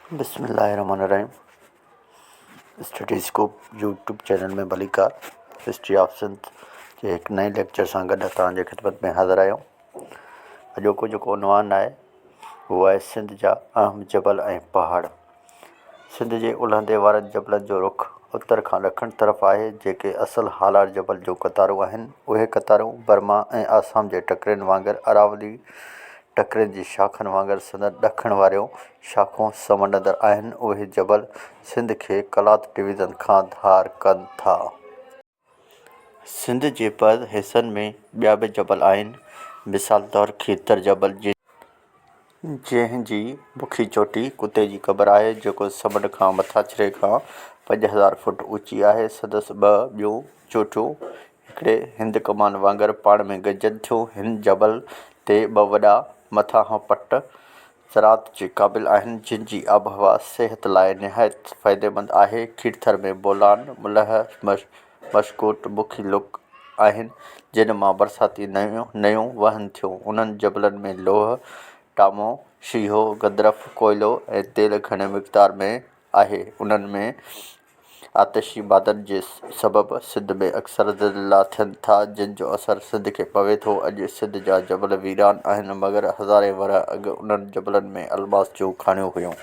बिस्मिल्लाहिर्रहमानिर्रहीम। Study scope YouTube channel में भलीकार history of Sindh जे एक नए लेक्चर सां गॾु तव्हांजे ख़िदमत में हाज़िर आहियूं। अॼोको जेको उनवान आहे उहो आहे सिंध जा अहम जबल ऐं पहाड़। सिंध जे उलहंदे वारनि जबलनि जो रुख उत्तर खां ॾखण तरफ़ आहे, जेके असुलु हालार जबल जो क़तारूं आहिनि। उहे क़तारूं बर्मा ऐं आसाम जे टकिरियुनि वांगुरु अरावली टकिरियुनि जी शाख़ुनि वांगुरु संदनि ॾखण वारियूं शाख़ूं समुंडंदड़ आहिनि। उहे जबल सिंध खे कलात डिवीज़न खां धार कनि था। सिंध जे ॿ हिसनि में ॿिया बि जबल आहिनि। मिसाल तौरु खीरथर जबल, जंहिं जी मुखी चोटी कुते जी क़बर आहे, जेको समुंड खां मथाछिरे खां 5000 फुट ऊची आहे। संदसि ॿ ॿियूं चोटियूं हिकिड़े हिंद कमान वांगुरु पाण में गॾिजनि थियूं। हिन जबल ते ॿ वॾा मथां खां पट ज़राअत जे क़ाबिल आहिनि, जिन जी आबहवा सिहत लाइ निहायत फ़ाइदेमंद आहे। खीरथर में बोलान, मुलह, मशकोट मुखी लुक आहिनि, जिन मां बरसाती नयूं वहनि थियूं। उन्हनि जबलनि में लोह, टामो, शीहो, गदरफ, कोयलो ऐं तेल घणे मिक़दार में आहे। उन्हनि में आतिशी बादनि जे सबबि सिंध में अक्सर ज़लज़ला थियनि था, जिन जो असरु सिंध खे पवे थो। अॼु सिंध जा जबल वीरान आहिनि, मगर हज़ारे वर अॻु उन्हनि जबलनि में अलमास जूं खाणियूं हुयूं।